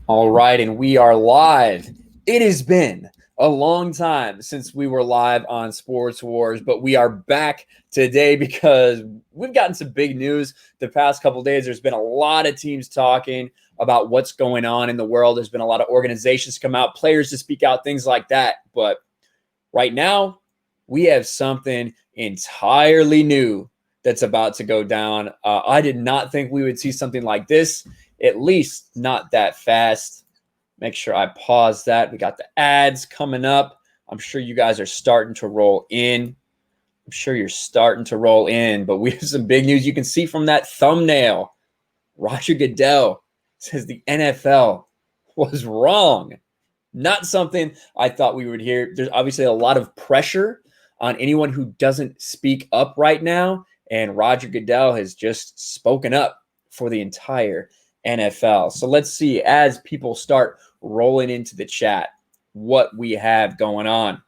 All right, and we are live. It has been a long time since we were live on Sports Wars, but we are back today because we've gotten some big news the past couple of days. There's been a lot of teams talking about what's going on in the world. There's been a lot of organizations come out, players to speak out, things like that. But right now, we have something entirely new that's about to go down. I did not think we would see something like this. At least not that fast. Make sure I pause that. We got the ads coming up. I'm sure you guys are starting to roll in. But we have some big news. You can see from that thumbnail, Roger Goodell says the NFL was wrong. Not something I thought we would hear. There's obviously a lot of pressure on anyone who doesn't speak up right now. And Roger Goodell has just spoken up for the entire NFL. So let's see, as people start rolling into the chat, what we have going on.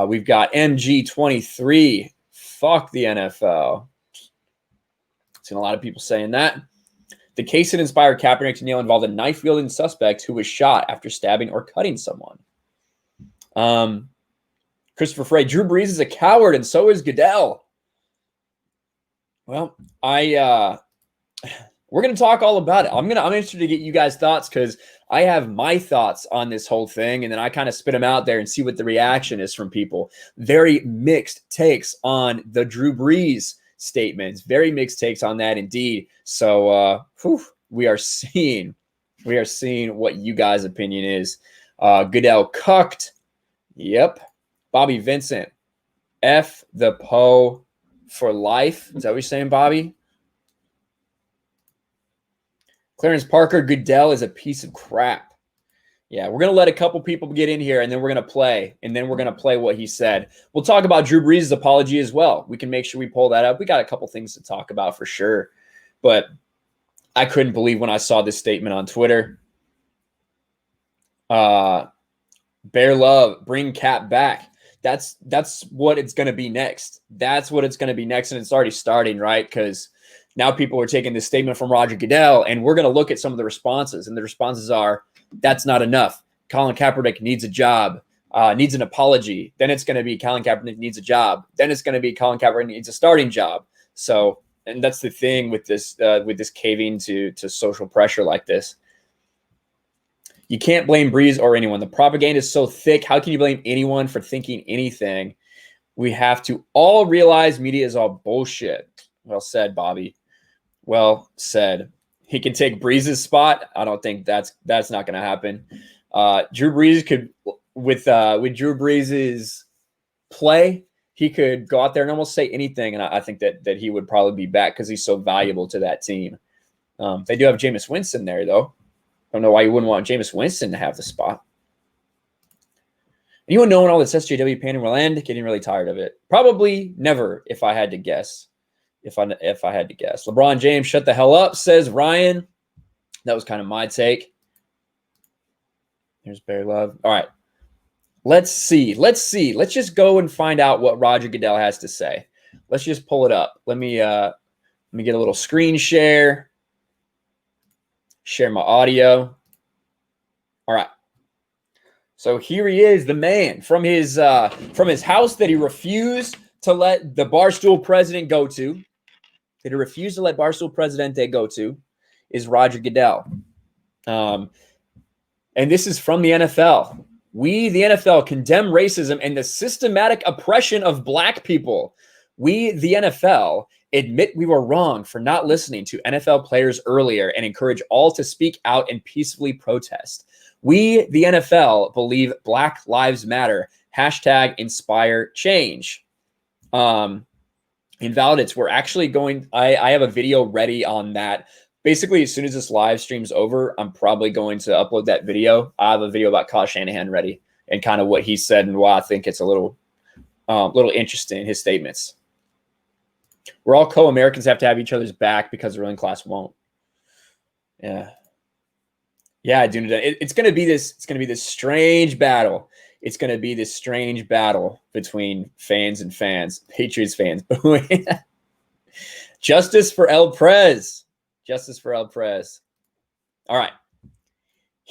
We've got MG23, fuck the NFL. Seen a lot of people saying that. The case that inspired Kaepernick to kneel involved a knife-wielding suspect who was shot after stabbing or cutting someone. Christopher Frey, Drew Brees is a coward, and so is Goodell. Well, we're going to talk all about it. I'm interested to get you guys' thoughts because I have my thoughts on this whole thing, and then I kind of spit them out there and see what the reaction is from people. Very mixed takes on the Drew Brees statements. Very mixed takes on that indeed. So we are seeing what you guys' opinion is. Goodell cucked. Yep. Bobby Vincent. F the Poe for life. Is that what you're saying, Bobby? Clarence Parker, Goodell is a piece of crap. Yeah, we're going to let a couple people get in here, and then we're going to play, what he said. We'll talk about Drew Brees' apology as well. We can make sure we pull that up. We got a couple things to talk about for sure. But I couldn't believe when I saw this statement on Twitter. Bear Love, bring Cap back. That's what it's going to be next. That's what it's going to be next, and it's already starting, right? Because now people are taking this statement from Roger Goodell, and we're going to look at some of the responses. And the responses are, that's not enough. Colin Kaepernick needs a job, needs an apology. Then it's going to be Colin Kaepernick needs a job. Then it's going to be Colin Kaepernick needs a starting job. So, and that's the thing with this caving to social pressure like this. You can't blame Brees or anyone. The propaganda is so thick. How can you blame anyone for thinking anything? We have to all realize media is all bullshit. Well said, Bobby. Well said. He can take Brees' spot. I don't think that's not going to happen. Drew Brees could, with Drew Brees' play, he could go out there and almost say anything, and I think that he would probably be back because he's so valuable to that team. They do have Jameis Winston there, though. I don't know why you wouldn't want Jameis Winston to have the spot. Anyone knowing all this SJW pain will end? Getting really tired of it. Probably never, if I had to guess. If I had to guess. LeBron James, shut the hell up, says Ryan. That was kind of my take. Here's Bear Love. All right. Let's see. Let's just go and find out what Roger Goodell has to say. Let's just pull it up. Let me get a little screen share. Share my audio. All right. So here he is, the man from his house that he refused to let the Barstool president go to. That he refused to let Barstool Presidente go to is Roger Goodell. And this is from the NFL. We, the NFL, condemn racism and the systematic oppression of black people. We, the NFL, admit we were wrong for not listening to NFL players earlier and encourage all to speak out and peacefully protest. We, the NFL, believe Black Lives Matter. Hashtag inspire change. Invalidates, we're actually going, I have a video ready on that. Basically, as soon as this live stream's over, I'm probably going to upload that video. I have a video about Kyle Shanahan ready and kind of what he said and why I think it's a little interesting, his statements. We're all co-Americans, have to have each other's back because the ruling class won't. Yeah, dude, it's going to be this strange battle. It's going to be this strange battle between fans and fans, Patriots fans booing. Justice for El Prez. Justice for El Prez. All right.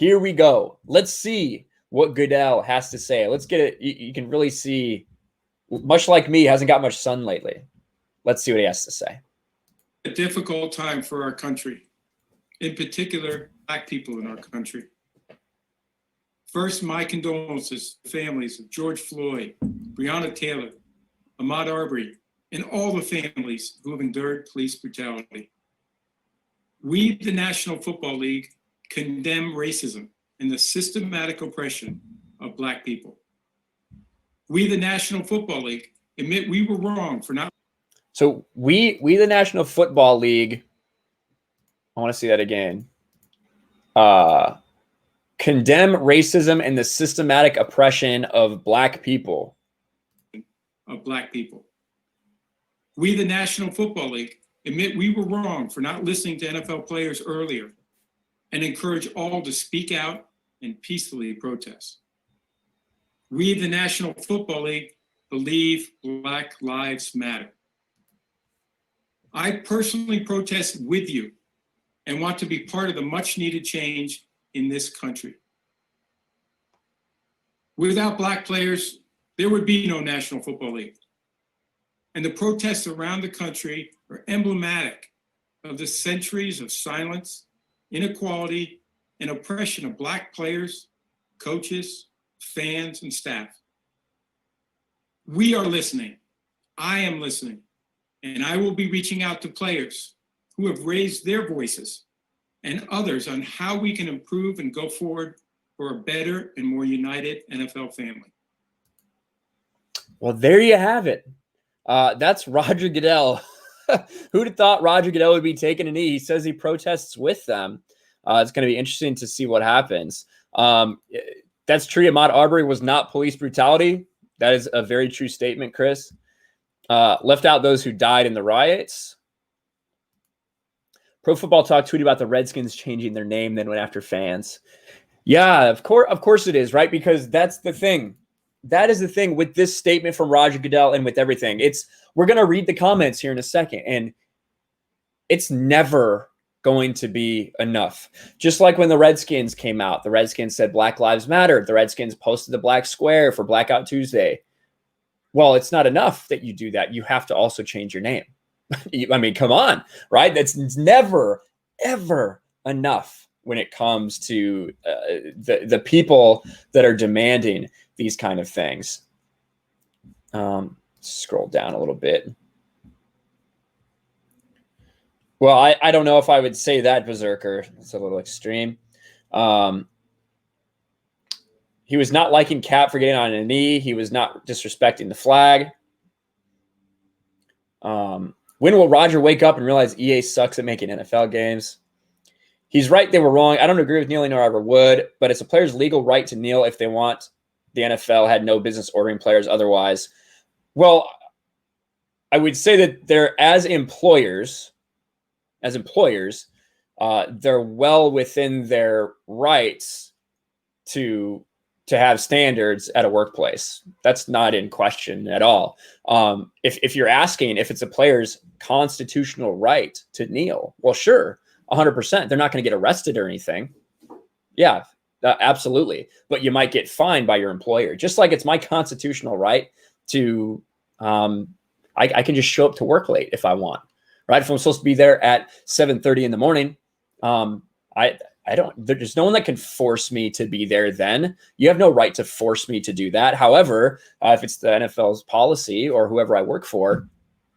Here we go. Let's see what Goodell has to say. Let's get it. You can really see, much like me, hasn't got much sun lately. Let's see what he has to say. A difficult time for our country, in particular, Black people in our country. First, my condolences to families of George Floyd, Breonna Taylor, Ahmaud Arbery, and all the families who have endured police brutality. We, the National Football League, condemn racism and the systematic oppression of Black people. We, the National Football League, admit we were wrong for not. So we the National Football League, I want to see that again. Condemn racism and the systematic oppression of Black people. We, the National Football League, admit we were wrong for not listening to NFL players earlier and encourage all to speak out and peacefully protest. We, the National Football League, believe Black lives matter. I personally protest with you and want to be part of the much needed change in this country. Without Black players, there would be no National Football League. And the protests around the country are emblematic of the centuries of silence, inequality, and oppression of Black players, coaches, fans, and staff. We are listening. I am listening. And I will be reaching out to players who have raised their voices and others on how we can improve and go forward for a better and more united NFL family. Well, there you have it. That's Roger Goodell. Who'd have thought Roger Goodell would be taking a knee? He says he protests with them. It's going to be interesting to see what happens. That's true. Ahmaud Arbery was not police brutality. That is a very true statement, Chris. Left out those who died in the riots. Pro Football Talk tweeted about the Redskins changing their name, then went after fans. Yeah, of course it is, right? Because that's the thing. That is the thing with this statement from Roger Goodell and with everything. We're going to read the comments here in a second, and it's never going to be enough. Just like when the Redskins came out, the Redskins said Black Lives Matter. The Redskins posted the black square for Blackout Tuesday. Well, it's not enough that you do that. You have to also change your name. I mean, come on, right? That's never, ever enough when it comes to the people that are demanding these kind of things. Scroll down a little bit. Well, I don't know if I would say that, Berserker. It's a little extreme. He was not liking Cap for getting on a knee. He was not disrespecting the flag. When will Roger wake up and realize EA sucks at making NFL games? He's right. They were wrong. I don't agree with kneeling, nor I ever would, but it's a player's legal right to kneel if they want. The NFL had no business ordering players otherwise. Well, I would say that they're as employers, they're well within their rights to have standards at a workplace. That's not in question at all. If you're asking if it's a player's constitutional right to kneel, well, sure, 100%. They're not going to get arrested or anything. Yeah, absolutely. But you might get fined by your employer. Just like it's my constitutional right to, I can just show up to work late if I want, right? If I'm supposed to be there at 7:30 in the morning, there's no one that can force me to be there then. You have no right to force me to do that. However, if it's the NFL's policy or whoever I work for,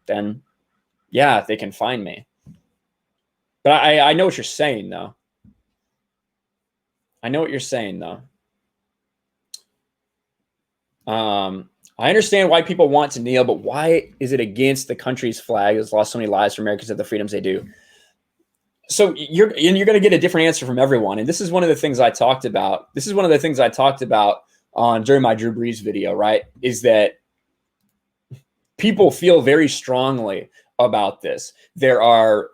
then yeah, they can fine me. But I know what you're saying, though. I understand why people want to kneel, but why is it against the country's flag that's lost so many lives for Americans of the freedoms they do? So you're going to get a different answer from everyone. And this is one of the things I talked about. During my Drew Brees video, right? Is that people feel very strongly about this. There are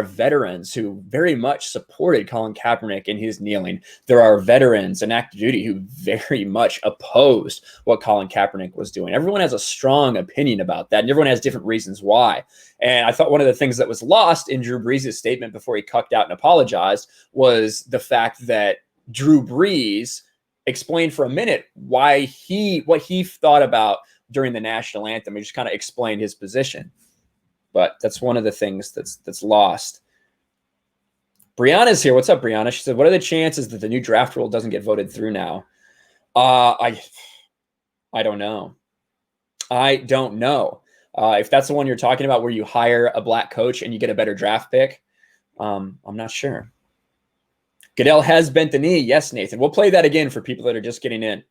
veterans who very much supported Colin Kaepernick in his kneeling. There are veterans in active duty who very much opposed what Colin Kaepernick was doing. Everyone has a strong opinion about that, and everyone has different reasons why. And I thought one of the things that was lost in Drew Brees' statement before he cucked out and apologized was the fact that Drew Brees explain for a minute what he thought about during the national anthem. He just kind of explained his position. But that's one of the things that's lost. Brianna's here. What's up, Brianna? She said, what are the chances that the new draft rule doesn't get voted through now? I don't know. I don't know. If that's the one you're talking about where you hire a black coach and you get a better draft pick, I'm not sure. Goodell has bent the knee. Yes, Nathan. We'll play that again for people that are just getting in.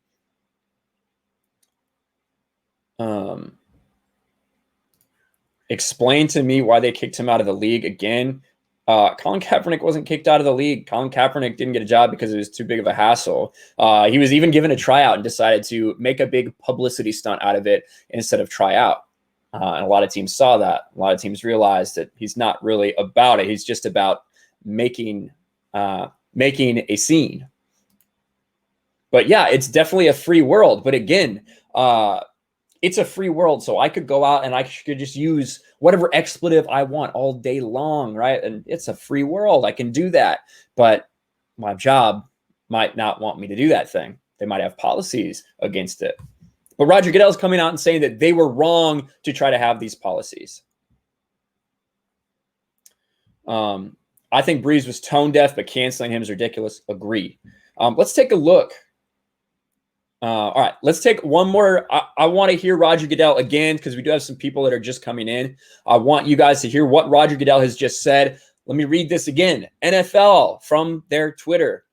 Explain to me why they kicked him out of the league again. Colin Kaepernick wasn't kicked out of the league. Colin Kaepernick didn't get a job because it was too big of a hassle. He was even given a tryout and decided to make a big publicity stunt out of it instead of try out. And a lot of teams saw that. A lot of teams realized that he's not really about it. He's just about making a scene. But yeah, it's definitely a free world. But again, it's a free world. So I could go out and I could just use whatever expletive I want all day long, right? And it's a free world. I can do that. But my job might not want me to do that thing. They might have policies against it. But Roger Goodell is coming out and saying that they were wrong to try to have these policies. I think Brees was tone deaf, but canceling him is ridiculous. Agree. Let's take a look. All right, let's take one more. I want to hear Roger Goodell again because we do have some people that are just coming in. I want you guys to hear what Roger Goodell has just said. Let me read this again. NFL from their Twitter.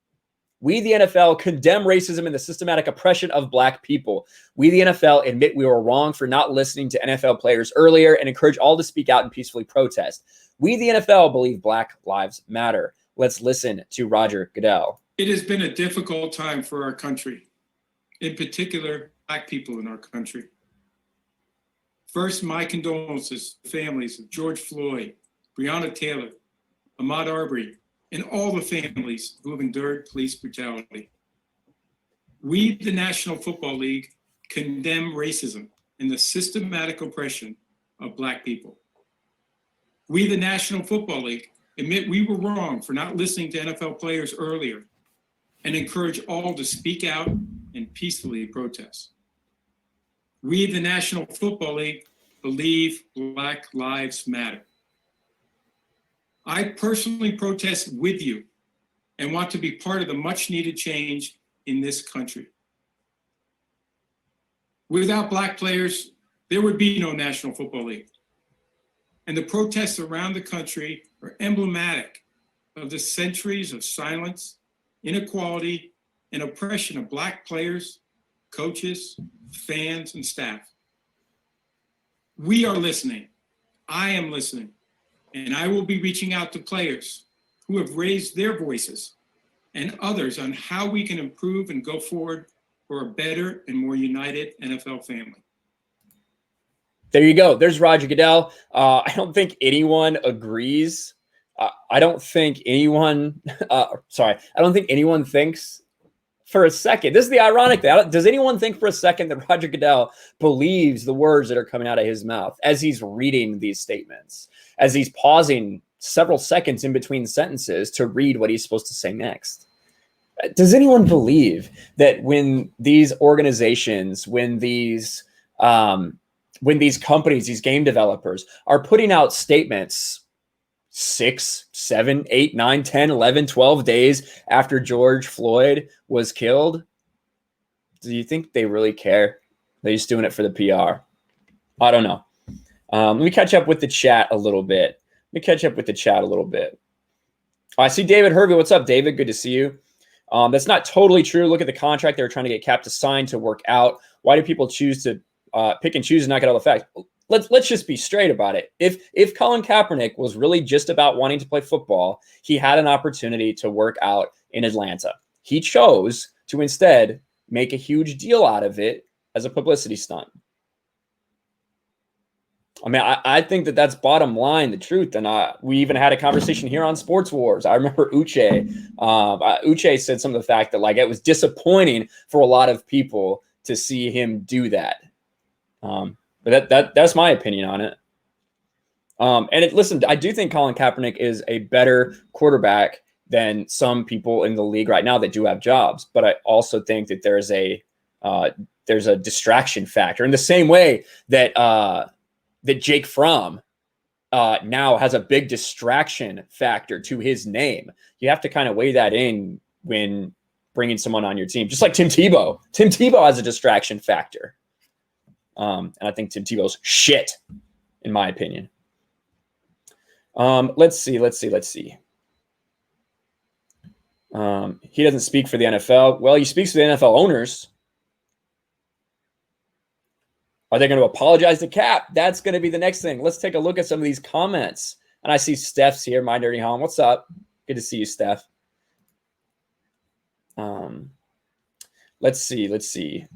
We, the NFL, condemn racism and the systematic oppression of black people. We, the NFL, admit we were wrong for not listening to NFL players earlier and encourage all to speak out and peacefully protest. We, the NFL, believe Black Lives Matter. Let's listen to Roger Goodell. It has been a difficult time for our country, in particular, Black people in our country. First, my condolences to the families of George Floyd, Breonna Taylor, Ahmaud Arbery, and all the families who have endured police brutality. We, the National Football League, condemn racism and the systematic oppression of Black people. We, the National Football League, admit we were wrong for not listening to NFL players earlier and encourage all to speak out and peacefully protest. We, the National Football League, believe Black Lives Matter. I personally protest with you and want to be part of the much needed change in this country. Without Black players, there would be no National Football League. And the protests around the country are emblematic of the centuries of silence, inequality, and oppression of Black players, coaches, fans, and staff. We are listening. I am listening. And I will be reaching out to players who have raised their voices and others on how we can improve and go forward for a better and more united NFL family. There you go. There's Roger Goodell. I don't think anyone agrees. I don't think anyone thinks for a second. This is the ironic thing. Does anyone think for a second that Roger Goodell believes the words that are coming out of his mouth as he's reading these statements, as he's pausing several seconds in between sentences to read what he's supposed to say next? Does anyone believe that when these organizations, when these companies, these game developers are putting out statements 6, 7, 8, 9, 10, 11, 12 days after George Floyd was killed, do you think they really care? They're just doing it for the PR. I don't know. Let me catch up with the chat a little bit. I see David Hervey. What's up, David? Good to see you. That's not totally true. Look at the contract they were trying to get Cap to sign to work out. Why do people choose to pick and choose and not get all the facts? Let's just be straight about it. If Colin Kaepernick was really just about wanting to play football, he had an opportunity to work out in Atlanta. He chose to instead make a huge deal out of it as a publicity stunt. I mean, I think that's bottom line, the truth. And we even had a conversation here on Sports Wars. I remember Uche said some of the fact that like it was disappointing for a lot of people to see him do that. But that's my opinion on it. Listen, I do think Colin Kaepernick is a better quarterback than some people in the league right now that do have jobs. But I also think that there's a distraction factor in the same way that that Jake Fromm now has a big distraction factor to his name. You have to kind of weigh that in when bringing someone on your team, just like Tim Tebow. Tim Tebow has a distraction factor. And I think Tim Tebow's shit, in my opinion. Let's see. He doesn't speak for the NFL. Well, he speaks for the NFL owners. Are they going to apologize to Cap? That's going to be the next thing. Let's take a look at some of these comments. And I see Steph's here, My Dirty Home. What's up? Good to see you, Steph. Let's see.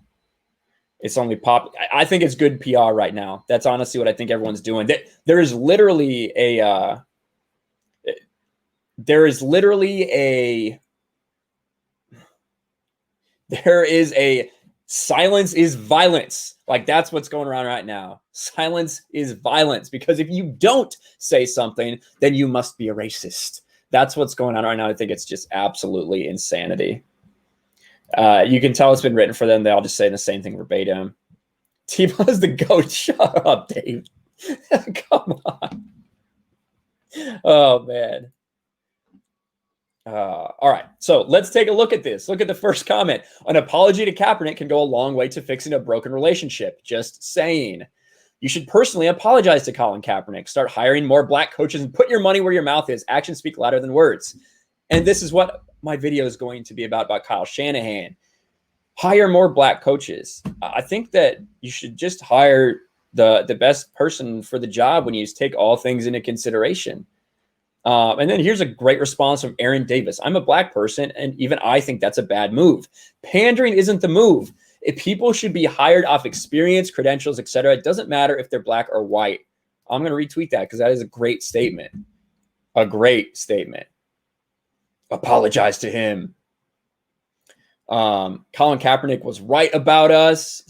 It's only pop. I think it's good PR right now. That's honestly what I think everyone's doing. There is literally a silence is violence. Like, that's what's going around right now. Silence is violence, because if you don't say something, then you must be a racist. That's what's going on right now. I think it's just absolutely insanity. You can tell it's been written for them. They all just say the same thing verbatim. T-Buzz the GOAT. Shut up, Dave. Come on. Oh, man. All right, so let's take a look at this. Look at the first comment. An apology to Kaepernick can go a long way to fixing a broken relationship. Just saying. You should personally apologize to Colin Kaepernick. Start hiring more black coaches and put your money where your mouth is. Actions speak louder than words. And this is what my video is going to be about Kyle Shanahan. Hire more black coaches. I think that you should just hire the best person for the job when you just take all things into consideration. And then here's a great response from Aaron Davis. I'm a black person, and even I think that's a bad move. Pandering isn't the move. If people should be hired off experience, credentials, etc., it doesn't matter if they're black or white. I'm going to retweet that because that is a great statement. A great statement. Apologize to him. Colin Kaepernick was right about us.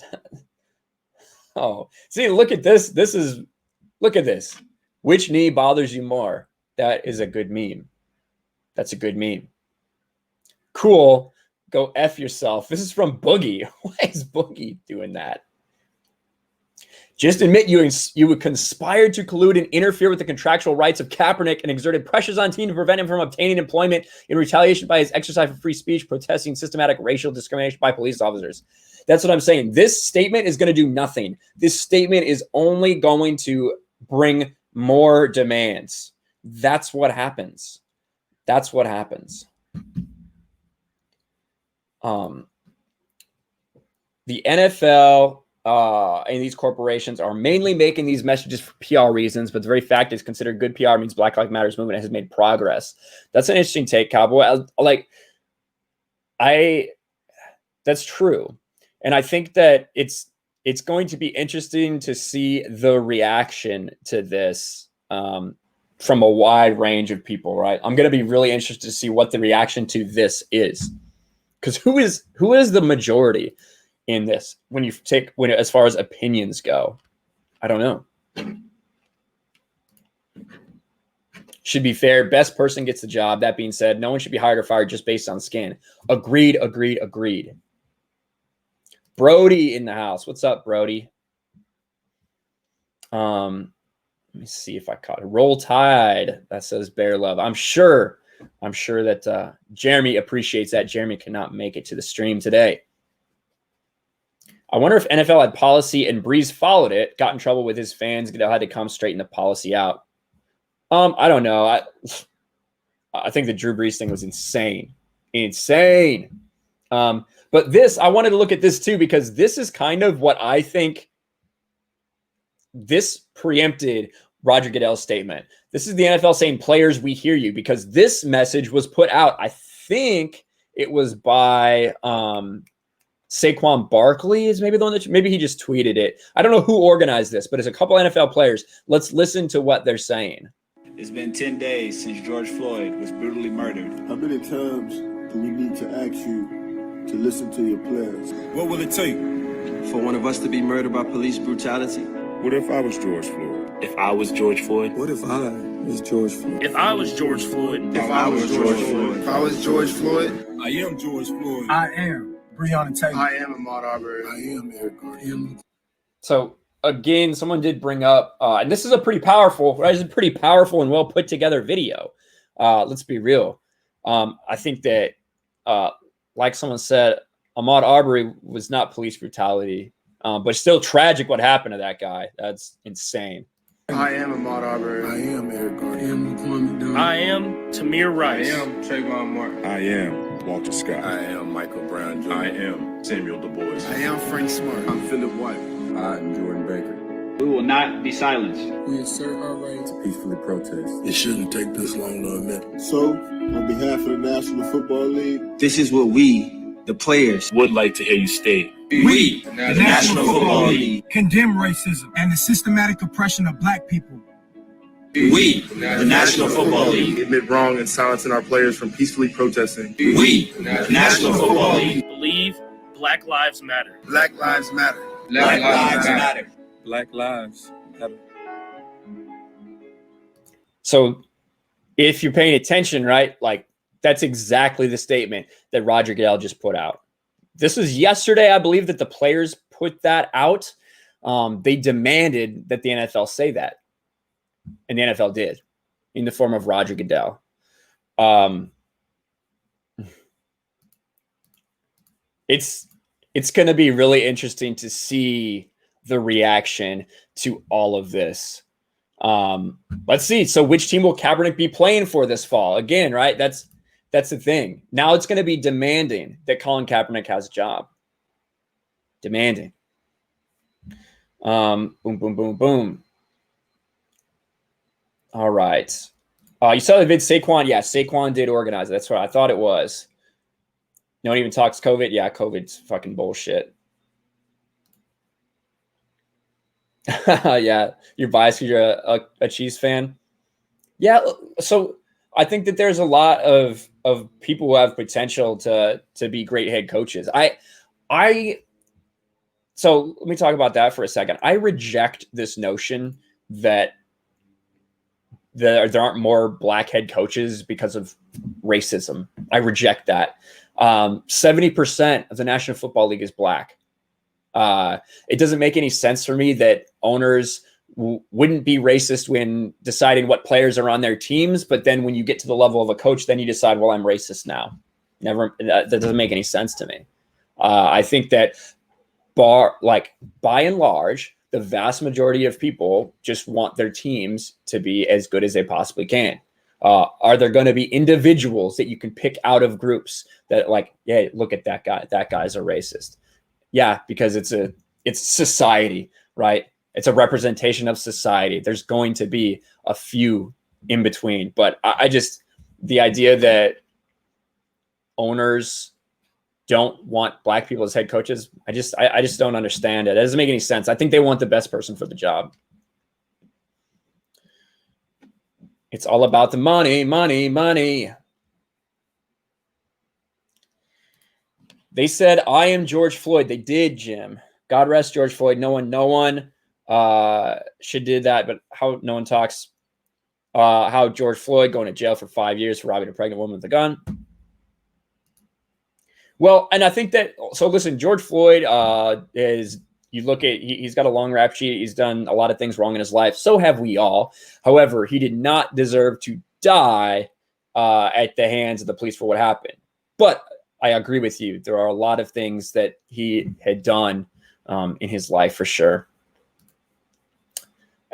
Oh, see, look at this. Look at this. Which knee bothers you more? That is a good meme. That's a good meme. Cool. Go F yourself. This is from Boogie. Why is Boogie doing that? Just admit you would conspire to collude and interfere with the contractual rights of Kaepernick and exerted pressures on team to prevent him from obtaining employment in retaliation by his exercise for free speech, protesting systematic racial discrimination by police officers. That's what I'm saying. This statement is going to do nothing. This statement is only going to bring more demands. That's what happens. That's what happens. The NFL and these corporations are mainly making these messages for PR reasons, but the very fact is considered good PR means Black Lives Matter movement has made progress. That's an interesting take, Cowboy. That's true. And I think that it's going to be interesting to see the reaction to this from a wide range of people, right? I'm going to be really interested to see what the reaction to this is. Because who is the majority in this as far as opinions go? I don't know. Should be fair. Best person gets the job. That being said, no one should be hired or fired just based on skin. Agreed. Brody in the house. What's up, Brody? Let me see if I caught it. Roll Tide. That says Bear Love. I'm sure that Jeremy appreciates that. Jeremy cannot make it to the stream today. I wonder if NFL had policy and Brees followed it, got in trouble with his fans. Goodell had to come straighten the policy out. I don't know. I think the Drew Brees thing was insane. But this, I wanted to look at this too, because this is kind of what I think this preempted Roger Goodell's statement. This is the NFL saying, players, we hear you, because this message was put out. I think it was by Saquon Barkley is maybe the one that maybe he just tweeted it. I don't know who organized this, but it's a couple NFL players. Let's listen to what they're saying. It's been 10 days since George Floyd was brutally murdered. How many times do we need to ask you to listen to your players? What will it take for one of us to be murdered by police brutality? What if I was George Floyd? If I was George Floyd? What if I is George Floyd. If I was George Floyd. If I was George Floyd. If I was George Floyd. I am George Floyd. I am Breonna Taylor. I am Ahmaud Arbery. I am Eric Garner. So again, someone did bring up, and this is a pretty powerful, right? It's a pretty powerful and well put together video. Let's be real. I think that, like someone said, Ahmaud Arbery was not police brutality, but still tragic what happened to that guy. That's insane. I am Ahmaud Arbery. I am Eric Garner. I am Tamir Rice. I am Trayvon Martin. I am Walter Scott. I am Michael Brown Jr. I am Samuel Du Bois. I am Frank Smart. I'm Philip White. I am Jordan Baker. We will not be silenced. We assert our right To peacefully protest. It shouldn't take this long to admit. So, on behalf of the National Football League, this is what we, the players, Would like to hear you state. we, the National Football League, condemn racism and the systematic oppression of black people. we, the National Football League, Admit wrong and silencing our players from peacefully protesting. we, the National Football League, Believe Black Lives Matter. Black Lives Matter. Black Lives Matter. Black lives matter. So if you're paying attention, right, like that's exactly the statement that Roger Goodell just put out. This was yesterday, I believe, that the players put that out. They demanded that the NFL say that. And the NFL did in the form of Roger Goodell. It's going to be really interesting to see the reaction to all of this. Let's see. So which team will Kaepernick be playing for this fall? Again, right? That's the thing. Now it's going to be demanding that Colin Kaepernick has a job. Demanding. Boom, boom, boom, boom. All right. You saw the vid Saquon. Yeah, Saquon did organize it. That's what I thought it was. No one even talks COVID. Yeah, COVID's fucking bullshit. Yeah, you're biased because you're a Chiefs fan. Yeah, so I think that there's a lot of people who have potential to be great head coaches. So let me talk about that for a second. I reject this notion that there aren't more black head coaches because of racism. I reject that. 70% of the National Football League is black. It doesn't make any sense for me that owners wouldn't be racist when deciding what players are on their teams, but then when you get to the level of a coach, then you decide, well, I'm racist now. That doesn't make any sense to me. I think that by and large, the vast majority of people just want their teams to be as good as they possibly can. Are there going to be individuals that you can pick out of groups that like, yeah, look at that guy. That guy's a racist. Yeah, because it's society, right? It's a representation of society. There's going to be a few in between, but the idea that owners don't want black people as head coaches, I just don't understand it. It doesn't make any sense. I think they want the best person for the job. It's all about the money, money, money. They said, I am George Floyd. They did, Jim. God rest George Floyd. No one should do that, but how no one talks how George Floyd going to jail for 5 years for robbing a pregnant woman with a gun. Well, and I think that, so listen, George Floyd you look at, he's got a long rap sheet. He's done a lot of things wrong in his life. So have we all. However, he did not deserve to die at the hands of the police for what happened. But I agree with you. There are a lot of things that he had done in his life for sure.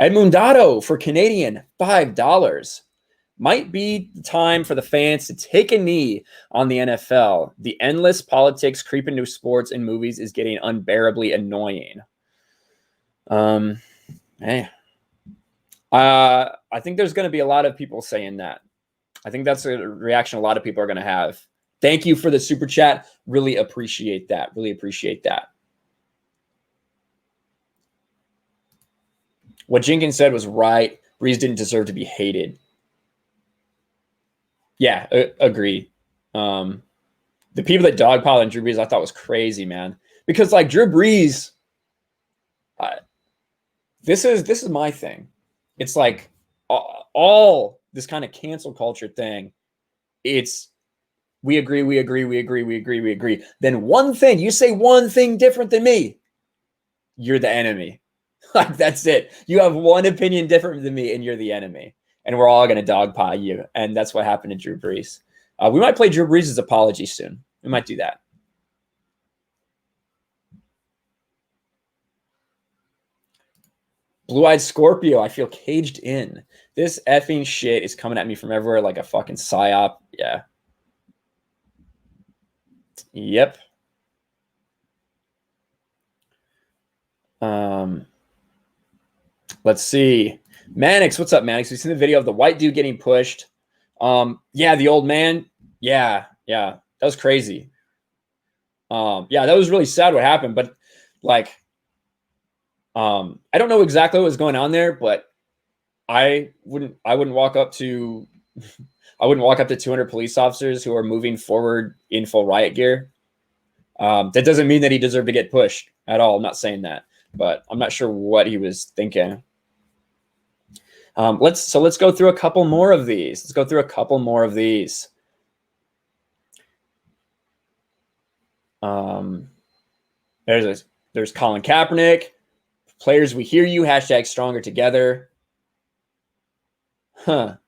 Edmundado for Canadian, $5. Might be the time for the fans to take a knee on the NFL. The endless politics creeping into sports and movies is getting unbearably annoying. I think there's going to be a lot of people saying that. I think that's a reaction a lot of people are going to have. Thank you for the super chat. Really appreciate that. Really appreciate that. What Jenkins said was right. Brees didn't deserve to be hated. Yeah, agree. The people that dogpiled on Drew Brees, I thought was crazy, man. Because like Drew Brees, this is my thing. It's like all this kind of cancel culture thing, it's we agree, we agree, we agree, we agree, we agree. Then one thing, you say one thing different than me, you're the enemy. Like, that's it. You have one opinion different than me, and you're the enemy. And we're all going to dogpile you. And that's what happened to Drew Brees. We might play Drew Brees' apology soon. We might do that. Blue-eyed Scorpio, I feel caged in. This effing shit is coming at me from everywhere like a fucking psyop. Yeah. Yep. Let's see. Mannix, what's up, Mannix? We've seen the video of the white dude getting pushed. Yeah, the old man. Yeah. That was crazy. Yeah, that was really sad what happened, but like, I don't know exactly what was going on there, but I wouldn't walk up to 200 police officers who are moving forward in full riot gear. That doesn't mean that he deserved to get pushed at all. I'm not saying that, but I'm not sure what he was thinking. Let's go through a couple more of these. There's Colin Kaepernick. Players, we hear you. # stronger together. I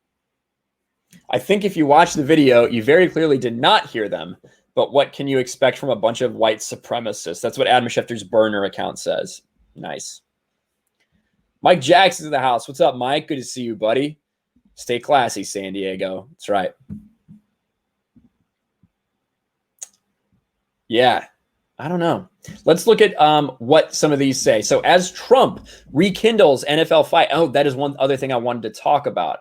think if you watch the video, you very clearly did not hear them. But what can you expect from a bunch of white supremacists? That's what Adam Schefter's burner account says. Nice. Mike Jackson's in the house. What's up, Mike? Good to see you, buddy. Stay classy, San Diego. That's right. Yeah. I don't know. Let's look at what some of these say. So as Trump rekindles NFL fight. Oh, that is one other thing I wanted to talk about.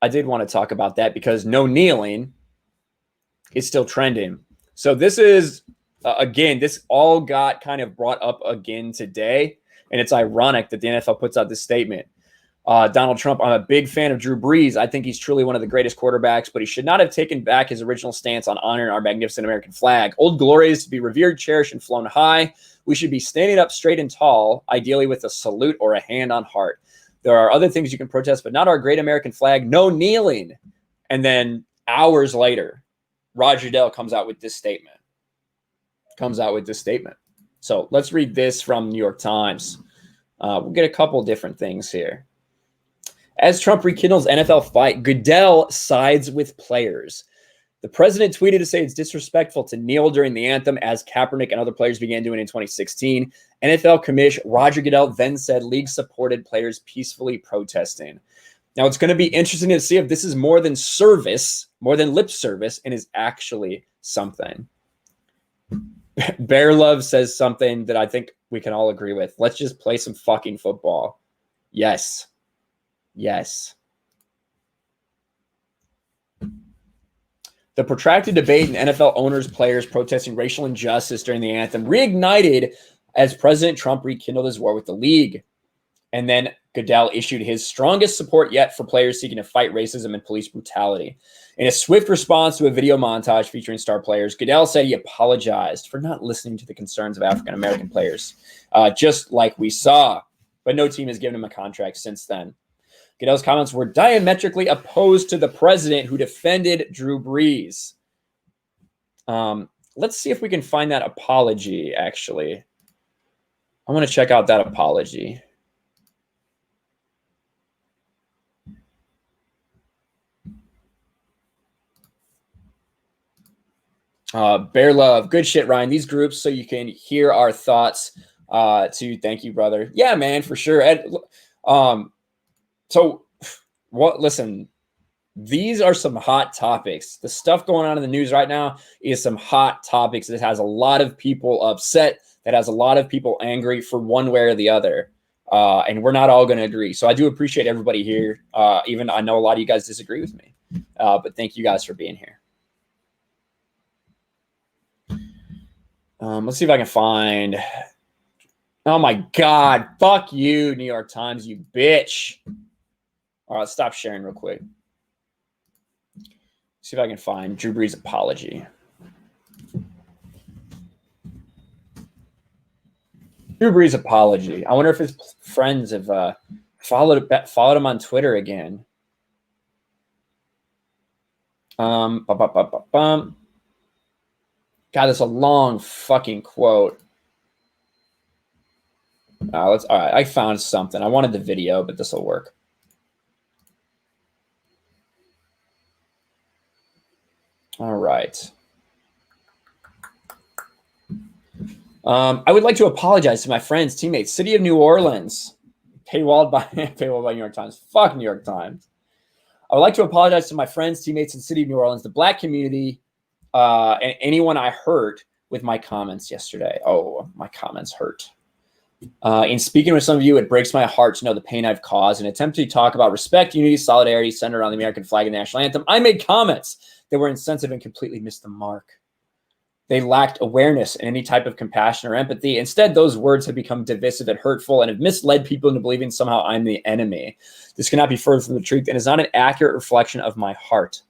I did want to talk about that because no kneeling is still trending. So this is, again, this all got kind of brought up again today. And it's ironic that the NFL puts out this statement. Donald Trump, I'm a big fan of Drew Brees. I think he's truly one of the greatest quarterbacks, but he should not have taken back his original stance on honoring our magnificent American flag. Old Glory is to be revered, cherished, and flown high. We should be standing up straight and tall, ideally with a salute or a hand on heart. There are other things you can protest, but not our great American flag. No kneeling. And then hours later, Roger Goodell comes out with this statement. So let's read this from New York Times. We'll get a couple different things here. As Trump rekindles NFL fight, Goodell sides with players. The president tweeted to say it's disrespectful to kneel during the anthem, as Kaepernick and other players began doing in 2016. NFL commish Roger Goodell then said league supported players peacefully protesting. Now, it's going to be interesting to see if this is more than service, more than lip service, and is actually something. Bear Love says something that I think we can all agree with. Let's just play some fucking football. Yes. The protracted debate in NFL owners, players protesting racial injustice during the anthem reignited as President Trump rekindled his war with the league. And then Goodell issued his strongest support yet for players seeking to fight racism and police brutality. In a swift response to a video montage featuring star players, Goodell said he apologized for not listening to the concerns of African-American players, just like we saw. But no team has given him a contract since then. Goodell's comments were diametrically opposed to the president who defended Drew Brees. Let's see if we can find that apology, actually. I want to check out that apology. Bear Love. Good shit, Ryan. These groups so you can hear our thoughts. Thank you, brother. Yeah, man, for sure. So what? Listen, these are some hot topics. The stuff going on in the news right now is some hot topics that has a lot of people upset, that has a lot of people angry for one way or the other. And we're not all going to agree. So I do appreciate everybody here. Even I know a lot of you guys disagree with me. But thank you guys for being here. Let's see if I can find. Oh my God. Fuck you, New York Times, you bitch. All right, stop sharing real quick. See if I can find Drew Brees' apology. Drew Brees' apology. I wonder if his friends have followed him on Twitter again. Bum, bum, bum, bum, bum. God, that's a long fucking quote. All right, I found something. I wanted the video, but this will work. All right. I would like to apologize to my friends, teammates, City of New Orleans, paywalled by New York Times. Fuck New York Times. I would like to apologize to my friends, teammates, and City of New Orleans, the Black community, and anyone I hurt with my comments yesterday. Oh, my comments hurt. In speaking with some of you, it breaks my heart to know the pain I've caused. In an attempt to talk about respect, unity, solidarity, centered around the American flag and national anthem, I made comments that were insensitive and completely missed the mark. They lacked awareness and any type of compassion or empathy. Instead, those words have become divisive and hurtful and have misled people into believing somehow I'm the enemy. This cannot be further from the truth and is not an accurate reflection of my heart.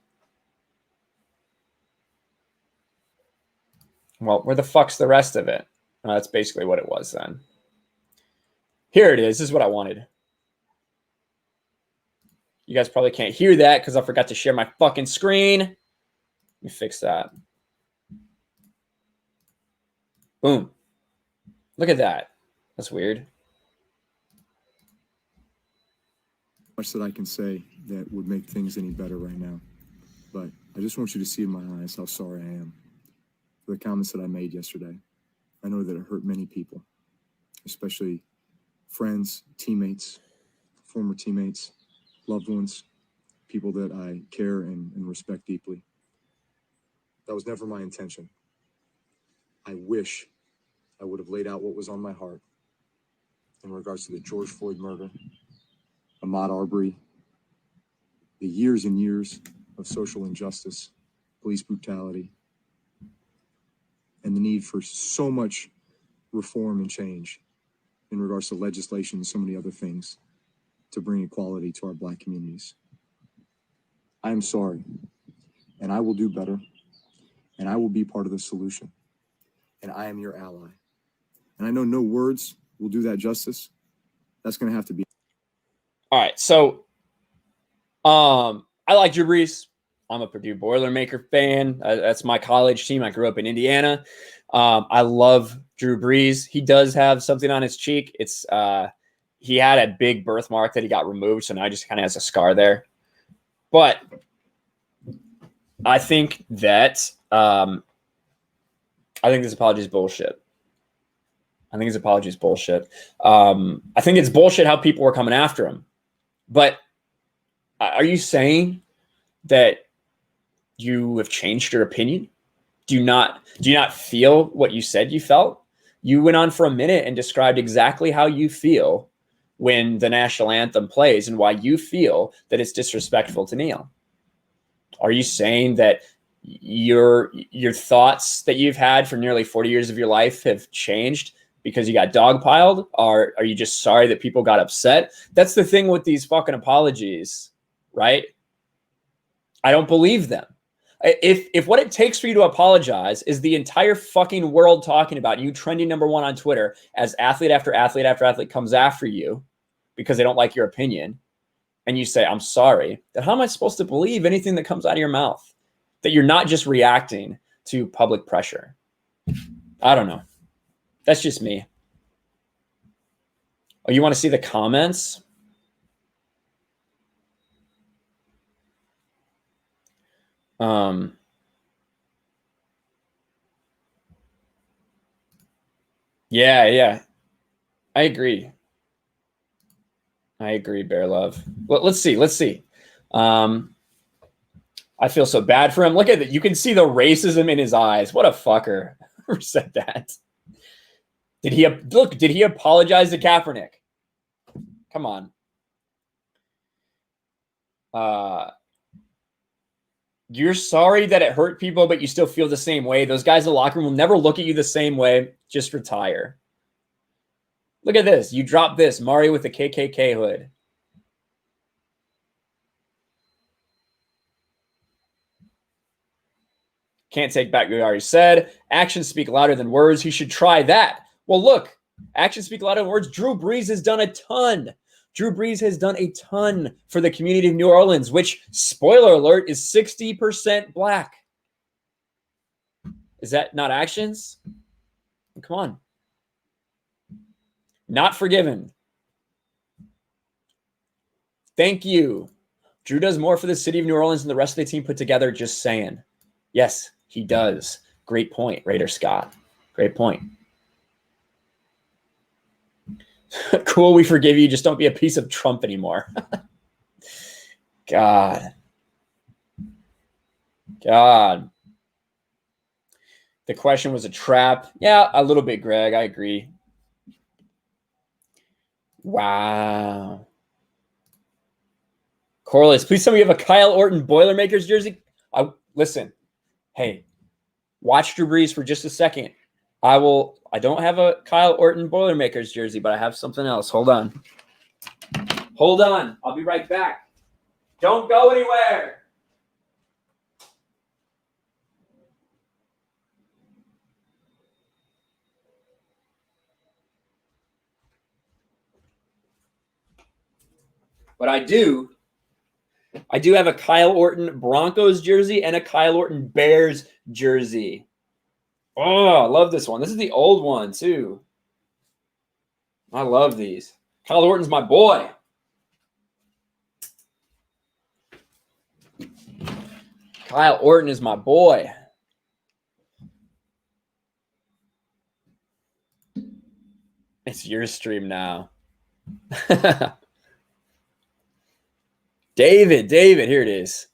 Well, where the fuck's the rest of it? That's basically what it was then. Here it is. This is what I wanted. You guys probably can't hear that because I forgot to share my fucking screen. Let me fix that. Boom. Look at that. That's weird. Much that I can say that would make things any better right now. But I just want you to see in my eyes how sorry I am for the comments that I made yesterday. I know that it hurt many people, especially friends, teammates, former teammates, loved ones, people that I care and respect deeply. That was never my intention. I wish I would have laid out what was on my heart in regards to the George Floyd murder, Ahmaud Arbery, the years and years of social injustice, police brutality, and the need for so much reform and change in regards to legislation and so many other things to bring equality to our Black communities. I am sorry, and I will do better, and I will be part of the solution, and I am your ally. And I know no words will do that justice. That's going to have to be. All right, so I like Drew Brees. I'm a Purdue Boilermaker fan. That's my college team. I grew up in Indiana. I love Drew Brees. He does have something on his cheek. It's he had a big birthmark that he got removed, so now he just kind of has a scar there. But I think that I think this apology is bullshit. I think his apology is bullshit. I think it's bullshit how people were coming after him. But are you saying that you have changed your opinion? Do you not feel what you said you felt? You went on for a minute and described exactly how you feel when the national anthem plays and why you feel that it's disrespectful to kneel. Are you saying that your thoughts that you've had for nearly 40 years of your life have changed because you got dogpiled? Or are you just sorry that people got upset? That's the thing with these fucking apologies, right? I don't believe them. If what it takes for you to apologize is the entire fucking world talking about you trending #1 on Twitter as athlete after athlete after athlete comes after you because they don't like your opinion, and you say, I'm sorry, then how am I supposed to believe anything that comes out of your mouth? That you're not just reacting to public pressure? I don't know. That's just me. Oh, you want to see the comments? Yeah. I agree, Bear Love. Let's see. I feel so bad for him. Look at it. You can see the racism in his eyes. What a fucker. Who said that? Did he apologize to Kaepernick? Come on. You're sorry that it hurt people, but you still feel the same way. Those guys in the locker room will never look at you the same way. Just retire. Look at this. You dropped this. Mario with the KKK hood. Can't take back what you already said. Actions speak louder than words. He should try that. Well, look. Actions speak louder than words. Drew Brees has done a ton. Drew Brees has done a ton for the community of New Orleans, which, spoiler alert, is 60% black. Is that not actions? Come on. Not forgiven. Thank you. Drew does more for the city of New Orleans than the rest of the team put together. Just saying. Yes, he does. Great point, Raider Scott. Great point. Cool, we forgive you. Just don't be a piece of Trump anymore. God. The question was a trap. Yeah, a little bit, Greg. I agree. Wow. Corliss, please tell me you have a Kyle Orton Boilermakers jersey. Listen, hey, watch Drew Brees for just a second. I don't have a Kyle Orton Boilermakers jersey, but I have something else. Hold on. I'll be right back. Don't go anywhere. But I do have a Kyle Orton Broncos jersey and a Kyle Orton Bears jersey. Oh, I love this one. This is the old one, too. I love these. Kyle Orton's my boy. Kyle Orton is my boy. It's your stream now. David, here it is.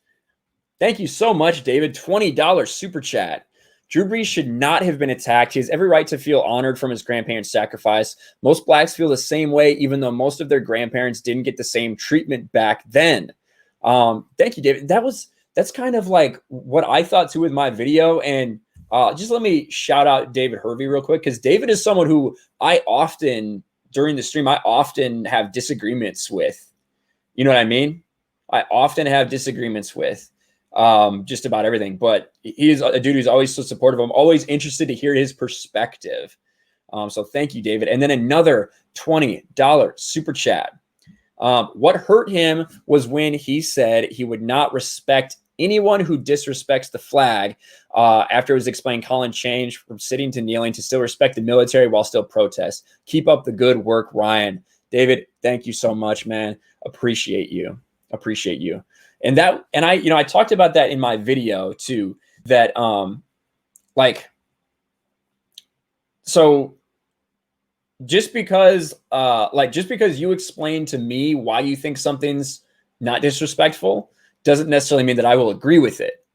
Thank you so much, David. $20 super chat. Drew Brees should not have been attacked. He has every right to feel honored from his grandparents' sacrifice. Most blacks feel the same way, even though most of their grandparents didn't get the same treatment back then. Thank you, David. That's kind of like what I thought too with my video. And just let me shout out David Hervey real quick, because David is someone who during the stream, I often have disagreements with. You know what I mean? I often have disagreements with just about everything, but he is a dude who's always so supportive. I'm always interested to hear his perspective. So thank you, David. And then another $20 super chat. What hurt him was when he said he would not respect anyone who disrespects the flag after it was explained Colin changed from sitting to kneeling to still respect the military while still protest. Keep up the good work, Ryan. David, thank you so much, man. Appreciate you. And I talked about that in my video too, that so just because you explain to me why you think something's not disrespectful doesn't necessarily mean that I will agree with it.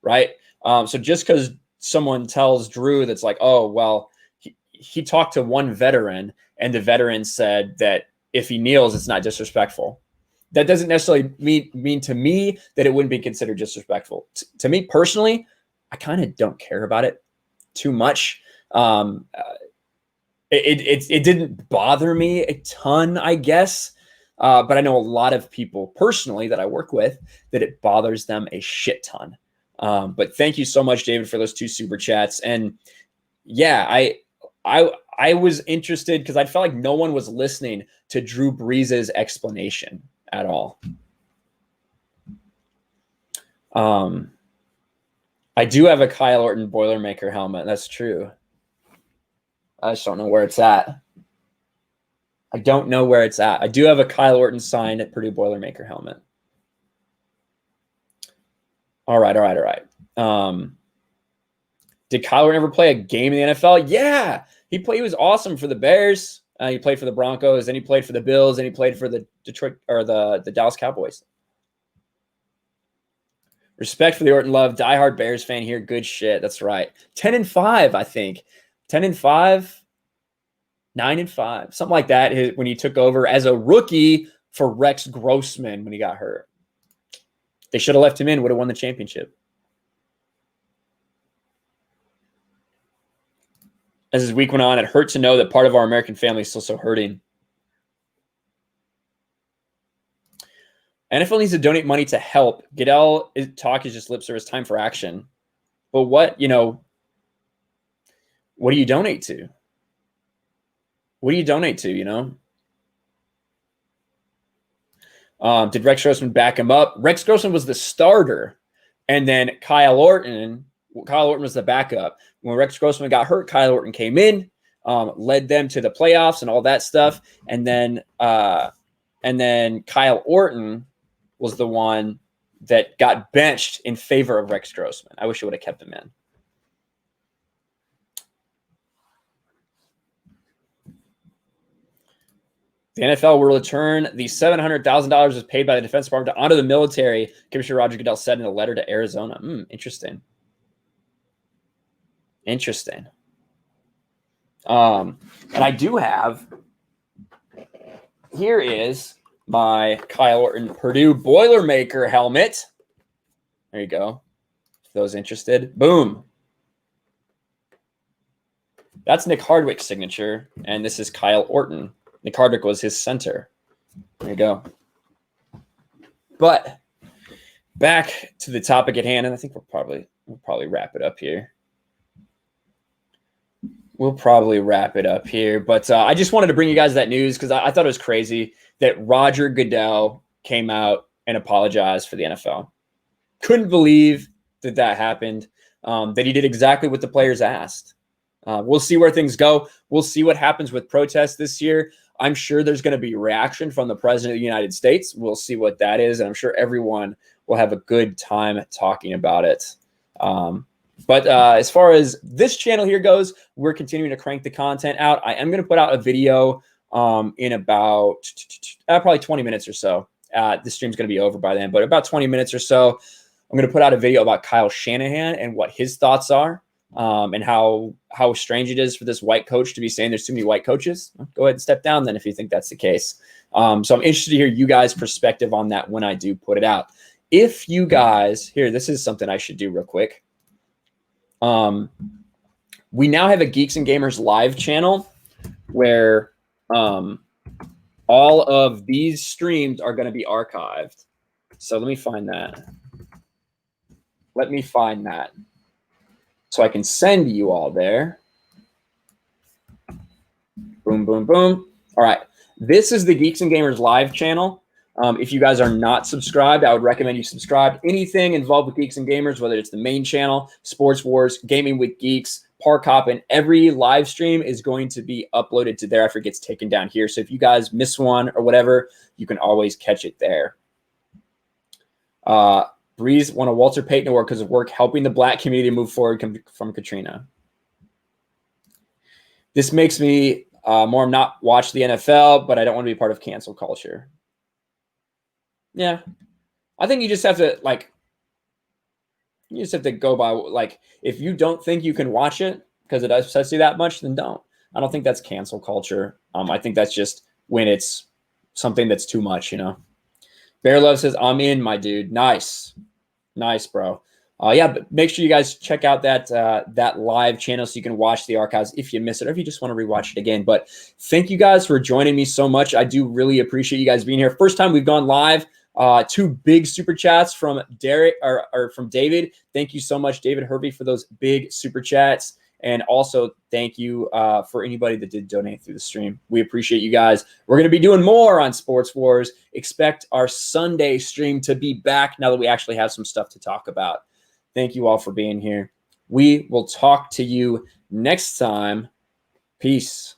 Right. So just because someone tells Drew that's like, oh, well, he talked to one veteran and the veteran said that if he kneels, it's not disrespectful. That doesn't necessarily mean to me that it wouldn't be considered disrespectful. To me personally, I kind of don't care about it too much. It didn't bother me a ton, I guess. But I know a lot of people personally that I work with that it bothers them a shit ton. But thank you so much, David, for those 2 super chats. And yeah, I was interested because I felt like no one was listening to Drew Brees' explanation at all. I do have a Kyle Orton Boilermaker helmet. That's true. I just don't know where it's at. I do have a Kyle Orton signed at Purdue Boilermaker helmet. All right. Did Kyle Orton ever play a game in the NFL? Yeah, he was awesome for the Bears. He played for the Broncos, then he played for the Bills, and he played for the Detroit or the Dallas Cowboys. Respect for the Orton love. Diehard Bears fan here. Good shit. That's right. 10-5, I think. 10-5, 9-5, something like that. When he took over as a rookie for Rex Grossman when he got hurt. They should have left him in. Would have won the championship. As his week went on, it hurt to know that part of our American family is still so hurting. NFL needs to donate money to help. Goodell talk is just lip service. Time for action. But what do you donate to? What do you donate to, Did Rex Grossman back him up? Rex Grossman was the starter, and then Kyle Orton was the backup. When Rex Grossman got hurt, Kyle Orton came in, led them to the playoffs and all that stuff, and then Kyle Orton was the one that got benched in favor of Rex Grossman. I wish it would have kept him in. The NFL will return the $700,000 was paid by the Defense Department to honor the military, Commissioner Roger Goodell said in a letter to Arizona. Interesting. Interesting. And I do have, here is my Kyle Orton Purdue Boilermaker helmet. There you go. For those interested. Boom. That's Nick Hardwick's signature, and this is Kyle Orton. Nick Hardwick was his center. There you go. But back to the topic at hand, and I think we'll probably wrap it up here. But I just wanted to bring you guys that news because I thought it was crazy that Roger Goodell came out and apologized for the NFL. Couldn't believe that happened, that he did exactly what the players asked. We'll see where things go. We'll see what happens with protests this year. I'm sure there's going to be reaction from the president of the United States. We'll see what that is, and I'm sure everyone will have a good time talking about it. But as far as this channel here goes, we're continuing to crank the content out. I am going to put out a video in about probably 20 minutes or so. The stream's going to be over by then, but about 20 minutes or so, I'm going to put out a video about Kyle Shanahan and what his thoughts are, and how strange it is for this white coach to be saying there's too many white coaches. Go ahead and step down then if you think that's the case. So I'm interested to hear you guys' perspective on that when I do put it out. If you guys, here, this is something I should do real quick. We now have a Geeks and Gamers live channel where all of these streams are going to be archived. So let me find that. So I can send you all there. Boom, boom, boom. All right. This is the Geeks and Gamers live channel. If you guys are not subscribed, I would recommend you subscribe. Anything involved with Geeks and Gamers, whether it's the main channel, Sports Wars, Gaming with Geeks, Park Hoppin', every live stream is going to be uploaded to there after it gets taken down here. So if you guys miss one or whatever, you can always catch it there. Brees won a Walter Payton Award because of work helping the Black community move forward from Katrina. This makes me more not watch the NFL, but I don't want to be part of cancel culture. Yeah, I think you just have to go by, if you don't think you can watch it because it upsets you that much, then don't. I don't think that's cancel culture. I think that's just when it's something that's too much, Bear Love says, I'm in, my dude. Nice, bro. Yeah, but make sure you guys check out that live channel so you can watch the archives if you miss it or if you just want to rewatch it again. But thank you guys for joining me so much. I do really appreciate you guys being here. First time we've gone live. 2 big super chats from Derek or from David. Thank you so much, David Hervey, for those big super chats. And also thank you for anybody that did donate through the stream. We appreciate you guys. We're going to be doing more on Sports Wars. Expect our Sunday stream to be back now that we actually have some stuff to talk about. Thank you all for being here. We will talk to you next time. Peace.